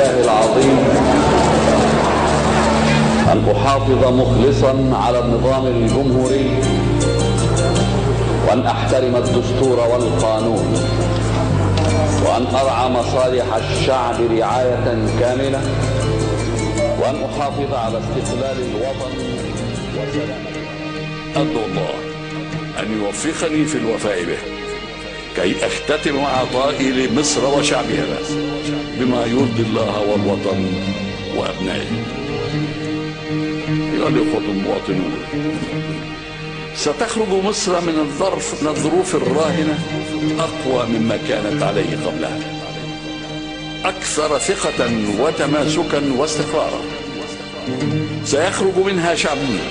بالله العظيم أن أحافظ مخلصا على النظام الجمهوري، وأن أحترم الدستور والقانون، وأن أرعى مصالح الشعب رعاية كاملة، وأن أحافظ على استقلال الوطن وسلامته. أدعو الله أن يوفقني في الوفاء به كي أختتم عطائي لمصر وشعبها بما يرضي الله والوطن وأبنائه. أيها الإخوة المواطنون، ستخرج مصر من الظروف الراهنة أقوى مما كانت عليه قبلها، أكثر ثقة وتماسكا واستقرارا. سيخرج منها شعبنا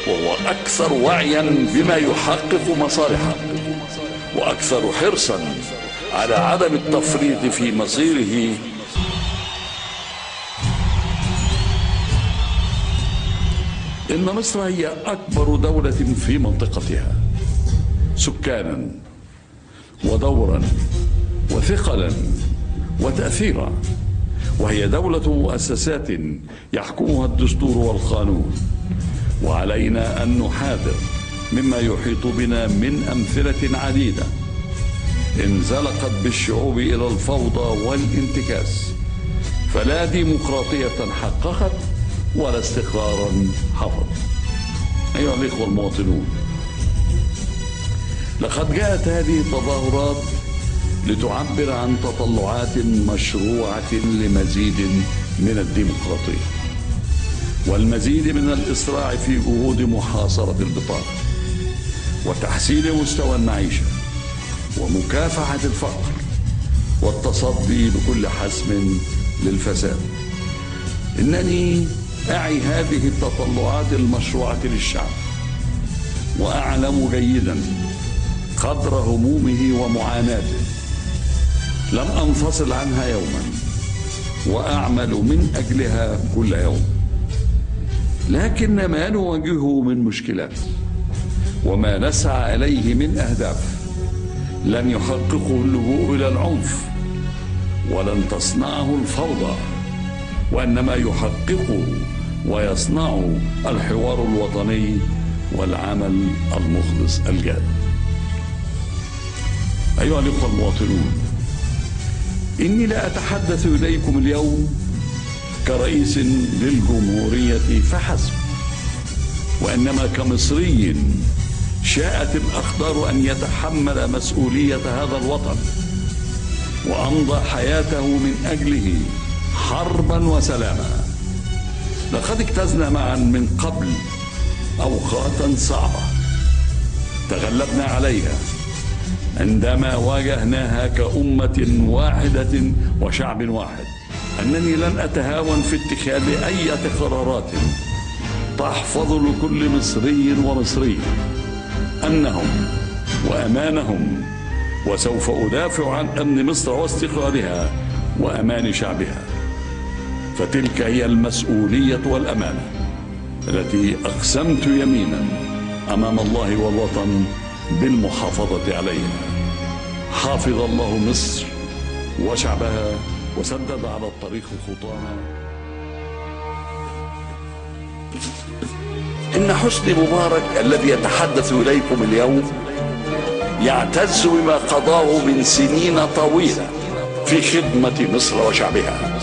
وهو أكثر وعيا بما يحقق مصالحه، وأكثر حرصا على عدم التفريط في مصيره. إن مصر هي أكبر دولة في منطقتها سكانا ودورا وثقلا وتأثيرا، وهي دولة مؤسسات يحكمها الدستور والقانون، وعلينا أن نحاذر مما يحيط بنا من أمثلة عديدة انزلقت بالشعوب إلى الفوضى والانتكاس، فلا ديمقراطية حققت ولا استقرارا حفظ. أيها الإخوة المواطنون، لقد جاءت هذه التظاهرات لتعبر عن تطلعات مشروعة لمزيد من الديمقراطية والمزيد من الإسراع في جهود محاصرة البطالة وتحسين مستوى المعيشة ومكافحة الفقر والتصدي بكل حسم للفساد. إنني أعي هذه التطلعات المشروعة للشعب، وأعلم جيدا قدر همومه ومعاناته. لم أنفصل عنها يوما، وأعمل من أجلها كل يوم. لكن ما نواجهه من مشكلات وما نسعى إليه من أهداف لن يحققه اللجوء إلى العنف، ولن تصنعه الفوضى، وإنما يحققه ويصنعه الحوار الوطني والعمل المخلص الجاد. أيها الأخوة المواطنون، إني لا أتحدث إليكم اليوم كرئيس للجمهورية فحسب، وإنما كمصري شاءت الأقدار أن يتحمل مسؤولية هذا الوطن وأمضى حياته من أجله حربا وسلاما. لقد اجتزنا معا من قبل أوقاتا صعبة تغلبنا عليها عندما واجهناها كأمة واحدة وشعب واحد. أنني لن أتهاون في اتخاذ أي قرارات تحفظ لكل مصري ومصرية أمنهم وأمانهم، وسوف أدافع عن أمن مصر واستقرارها وأمان شعبها، فتلك هي المسؤولية والأمانة التي أقسمت يمينا أمام الله والوطن بالمحافظة عليها. حافظ الله مصر وشعبها وسدد على الطريق خطاها. إن حسني مبارك الذي يتحدث إليكم اليوم يعتز بما قضاه من سنين طويلة في خدمة مصر وشعبها.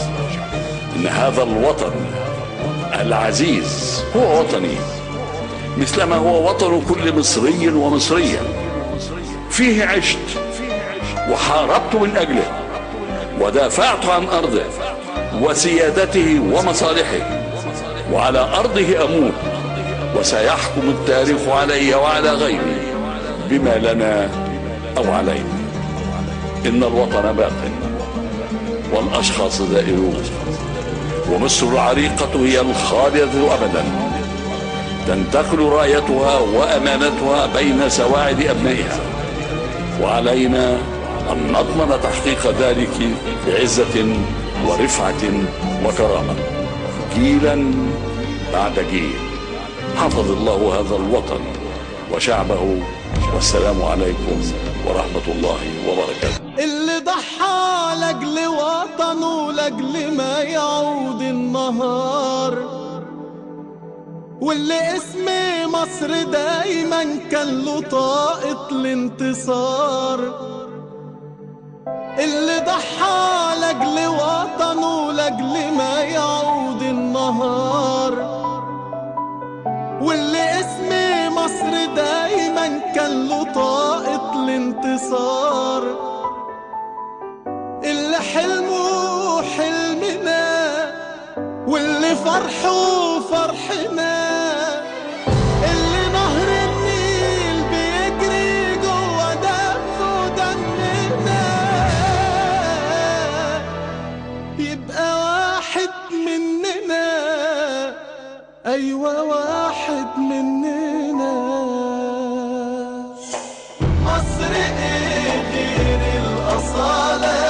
إن هذا الوطن العزيز هو وطني مثلما هو وطن كل مصري ومصرية. فيه عشت وحاربت من أجله ودافعت عن أرضه وسيادته ومصالحه، وعلى أرضه أموت، وسيحكم التاريخ علي وعلى غيري بما لنا أو علينا. إن الوطن باق والأشخاص زائرون، ومصر العريقة هي الخالدة أبدا، تنتقل رايتها وأمانتها بين سواعد أبنائها، وعلينا أن نضمن تحقيق ذلك بعزة ورفعة وكرامة جيلا بعد جيل. حفظ الله هذا الوطن وشعبه، والسلام عليكم ورحمة الله وبركاته. ضحى لأجل وطنه لأجل ما يعود النهار، واللي اسم مصر دايما كان له طاقة الانتصار. اللي ضحى لأجل وطنه لأجل ما يعود النهار، واللي اسم مصر دايما كان له طاقة الانتصار. اللي حلمه حلمنا واللي فرحه فرحنا، اللي نهر النيل بيجري جوا دمه دمنا، يبقى واحد مننا، أيوة واحد مننا. مصر ايه غير الأصالة